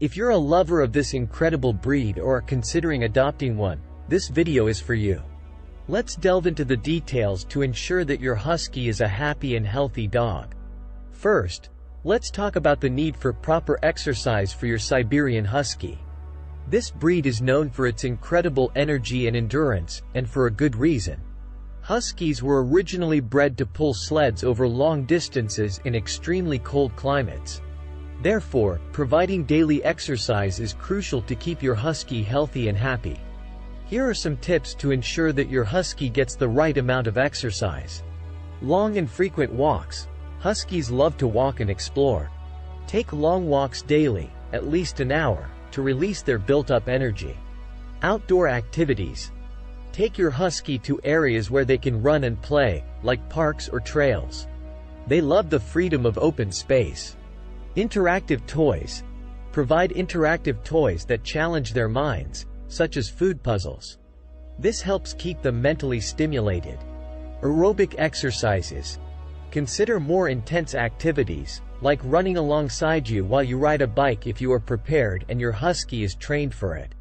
If you're a lover of this incredible breed or are considering adopting one, this video is for you. Let's delve into the details to ensure that your husky is a happy and healthy dog. First, let's talk about the need for proper exercise for your Siberian Husky. This breed is known for its incredible energy and endurance, and for a good reason. Huskies were originally bred to pull sleds over long distances in extremely cold climates. Therefore, providing daily exercise is crucial to keep your husky healthy and happy. Here are some tips to ensure that your husky gets the right amount of exercise. Long and frequent walks. Huskies love to walk and explore. Take long walks daily, at least an hour, to release their built-up energy. Outdoor activities. Take your husky to areas where they can run and play, like parks or trails. They love the freedom of open space. Interactive toys. Provide interactive toys that challenge their minds, such as food puzzles. This helps keep them mentally stimulated. Aerobic exercises. Consider more intense activities, like running alongside you while you ride a bike if you are prepared and your husky is trained for it.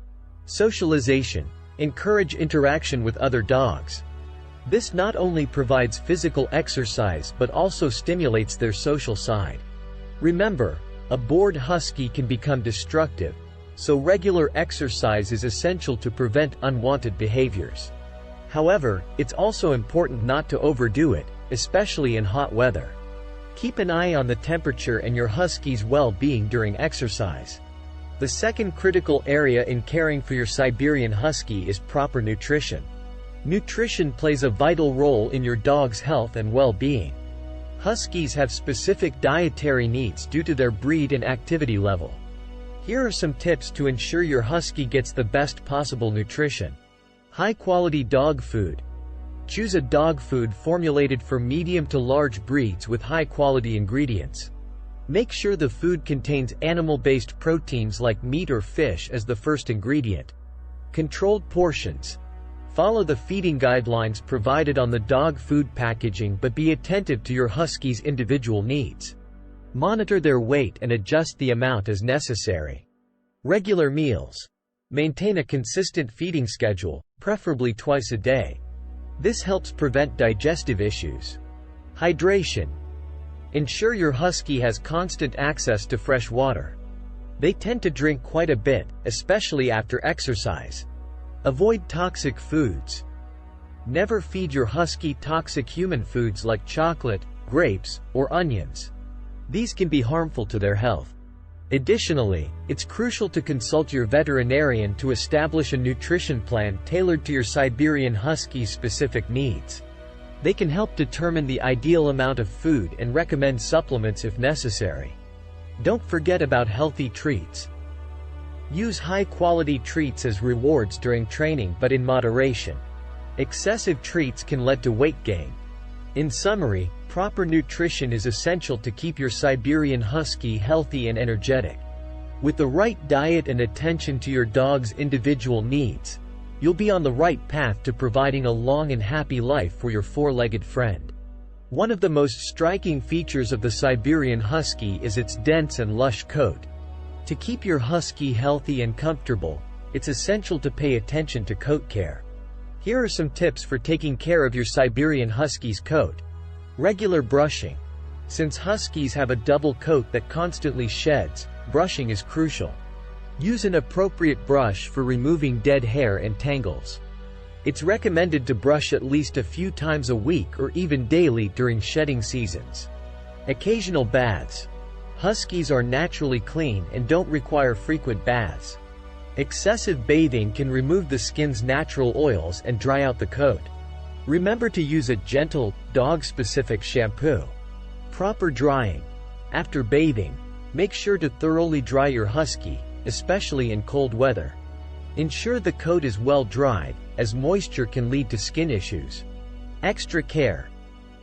Socialization. Encourage interaction with other dogs. This not only provides physical exercise but also stimulates their social side. Remember, a bored husky can become destructive, so regular exercise is essential to prevent unwanted behaviors. However, it's also important not to overdo it, especially in hot weather. Keep an eye on the temperature and your husky's well-being during exercise. The second critical area in caring for your Siberian Husky is proper nutrition. Nutrition plays a vital role in your dog's health and well-being. Huskies have specific dietary needs due to their breed and activity level. Here are some tips to ensure your husky gets the best possible nutrition. High-quality dog food. Choose a dog food formulated for medium to large breeds with high-quality ingredients. Make sure the food contains animal-based proteins like meat or fish as the first ingredient. Controlled portions. Follow the feeding guidelines provided on the dog food packaging, but be attentive to your husky's individual needs. Monitor their weight and adjust the amount as necessary. Regular meals. Maintain a consistent feeding schedule, preferably twice a day. This helps prevent digestive issues. Hydration. Ensure your husky has constant access to fresh water. They tend to drink quite a bit, especially after exercise. Avoid toxic foods. Never feed your husky toxic human foods like chocolate, grapes, or onions. These can be harmful to their health. Additionally, it's crucial to consult your veterinarian to establish a nutrition plan tailored to your Siberian Husky's specific needs. They can help determine the ideal amount of food and recommend supplements if necessary. Don't forget about healthy treats. Use high-quality treats as rewards during training, but in moderation. Excessive treats can lead to weight gain. In summary, proper nutrition is essential to keep your Siberian Husky healthy and energetic. With the right diet and attention to your dog's individual needs, you'll be on the right path to providing a long and happy life for your four-legged friend. One of the most striking features of the Siberian Husky is its dense and lush coat. To keep your husky healthy and comfortable, it's essential to pay attention to coat care. Here are some tips for taking care of your Siberian Husky's coat. Regular brushing. Since Huskies have a double coat that constantly sheds, brushing is crucial. Use an appropriate brush for removing dead hair and tangles. It's recommended to brush at least a few times a week or even daily during shedding seasons. Occasional baths. Huskies are naturally clean and don't require frequent baths. Excessive bathing can remove the skin's natural oils and dry out the coat. Remember to use a gentle, dog-specific shampoo. Proper drying. After bathing, make sure to thoroughly dry your husky, especially in cold weather. Ensure the coat is well dried, as moisture can lead to skin issues. Extra care.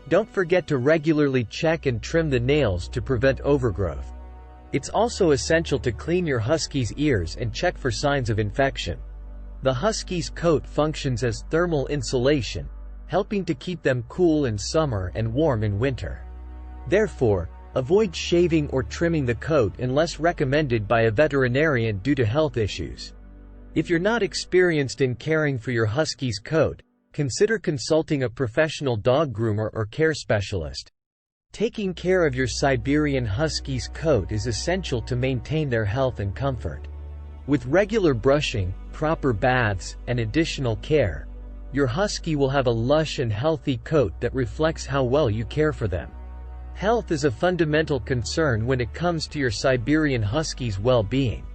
Don't forget to regularly check and trim the nails to prevent overgrowth. It's also essential to clean your husky's ears and check for signs of infection. The husky's coat functions as thermal insulation, helping to keep them cool in summer and warm in winter. Therefore, Avoid shaving or trimming the coat unless recommended by a veterinarian due to health issues. If you're not experienced in caring for your husky's coat, consider consulting a professional dog groomer or care specialist. Taking care of your Siberian Husky's coat is essential to maintain their health and comfort. With regular brushing, proper baths, and additional care, your husky will have a lush and healthy coat that reflects how well you care for them. Health is a fundamental concern when it comes to your Siberian Husky's well-being.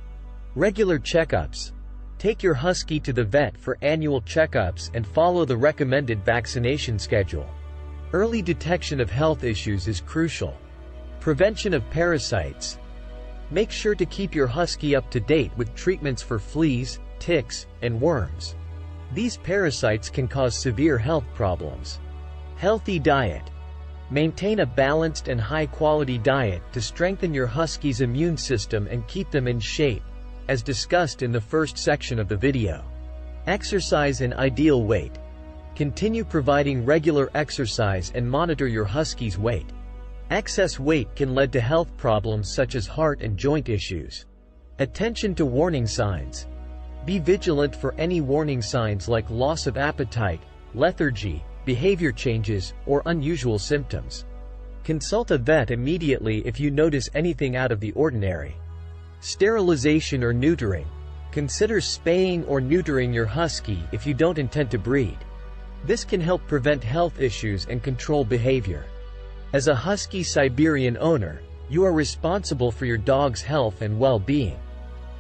Regular checkups. Take your husky to the vet for annual checkups and follow the recommended vaccination schedule. Early detection of health issues is crucial. Prevention of parasites. Make sure to keep your husky up to date with treatments for fleas, ticks, and worms. These parasites can cause severe health problems. Healthy diet. Maintain a balanced and high-quality diet to strengthen your husky's immune system and keep them in shape, as discussed in the first section of the video. Exercise and ideal weight. Continue providing regular exercise and monitor your husky's weight. Excess weight can lead to health problems such as heart and joint issues. Attention to warning signs. Be vigilant for any warning signs like loss of appetite, lethargy, behavior changes, or unusual symptoms. Consult a vet immediately if you notice anything out of the ordinary. Sterilization or neutering. Consider spaying or neutering your husky if you don't intend to breed. This can help prevent health issues and control behavior. As a husky Siberian owner, you are responsible for your dog's health and well-being.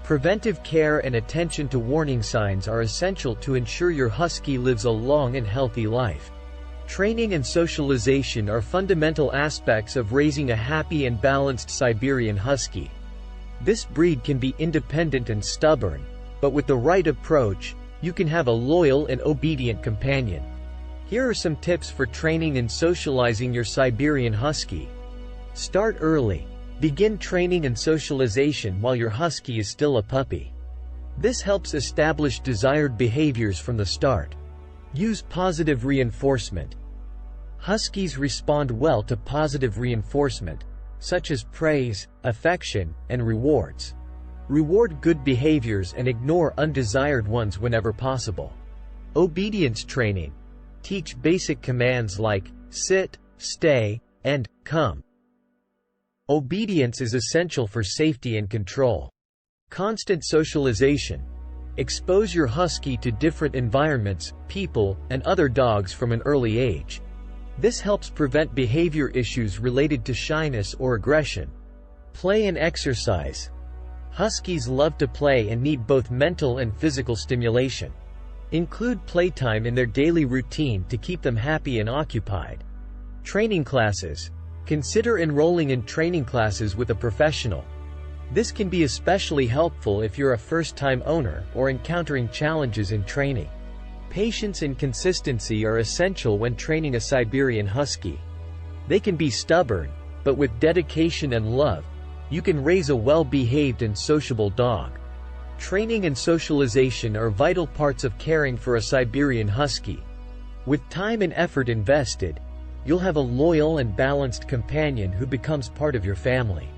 Preventive care and attention to warning signs are essential to ensure your husky lives a long and healthy life. Training and socialization are fundamental aspects of raising a happy and balanced Siberian Husky. This breed can be independent and stubborn, but with the right approach, you can have a loyal and obedient companion. Here are some tips for training and socializing your Siberian Husky. Start early. Begin training and socialization while your husky is still a puppy. This helps establish desired behaviors from the start. Use positive reinforcement. Huskies respond well to positive reinforcement, such as praise, affection, and rewards. Reward good behaviors and ignore undesired ones whenever possible. Obedience training. Teach basic commands like sit, stay, and come. Obedience is essential for safety and control. Constant socialization. Expose your husky to different environments, people, and other dogs from an early age. This helps prevent behavior issues related to shyness or aggression. Play and exercise. Huskies love to play and need both mental and physical stimulation. Include playtime in their daily routine to keep them happy and occupied. Training classes. Consider enrolling in training classes with a professional. This can be especially helpful if you're a first-time owner or encountering challenges in training. Patience and consistency are essential when training a Siberian Husky. They can be stubborn, but with dedication and love, you can raise a well-behaved and sociable dog. Training and socialization are vital parts of caring for a Siberian Husky. With time and effort invested, you'll have a loyal and balanced companion who becomes part of your family.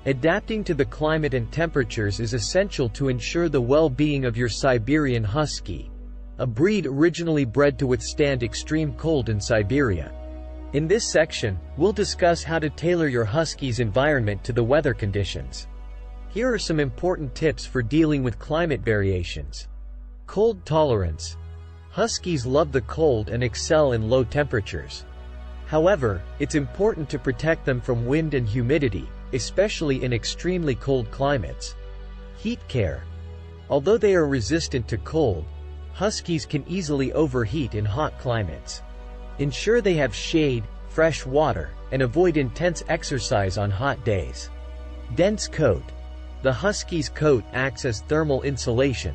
Adapting to the climate and temperatures is essential to ensure the well-being of your Siberian Husky, a breed originally bred to withstand extreme cold in Siberia. In this section, we'll discuss how to tailor your husky's environment to the weather conditions. Here are some important tips for dealing with climate variations. Cold tolerance. Huskies love the cold and excel in low temperatures. However, it's important to protect them from wind and humidity, especially in extremely cold climates. Heat care. Although they are resistant to cold, Huskies can easily overheat in hot climates. Ensure they have shade, fresh water, and avoid intense exercise on hot days. Dense coat. The Husky's coat acts as thermal insulation.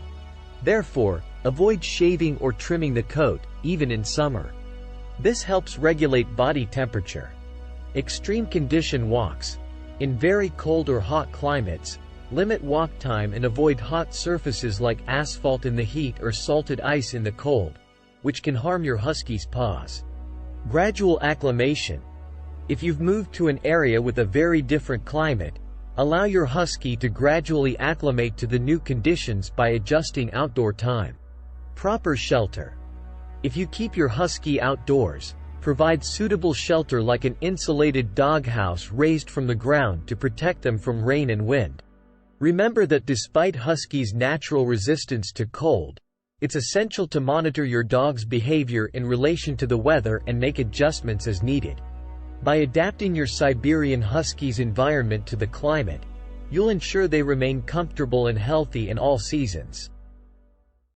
Therefore, avoid shaving or trimming the coat, even in summer. This helps regulate body temperature. Extreme condition walks. In very cold or hot climates, limit walk time and avoid hot surfaces like asphalt in the heat or salted ice in the cold, which can harm your Husky's paws. Gradual acclimation. If you've moved to an area with a very different climate, allow your husky to gradually acclimate to the new conditions by adjusting outdoor time. Proper shelter. If you keep your husky outdoors, provide suitable shelter like an insulated doghouse raised from the ground to protect them from rain and wind. Remember that despite huskies' natural resistance to cold, it's essential to monitor your dog's behavior in relation to the weather and make adjustments as needed. By adapting your Siberian Husky's environment to the climate, you'll ensure they remain comfortable and healthy in all seasons.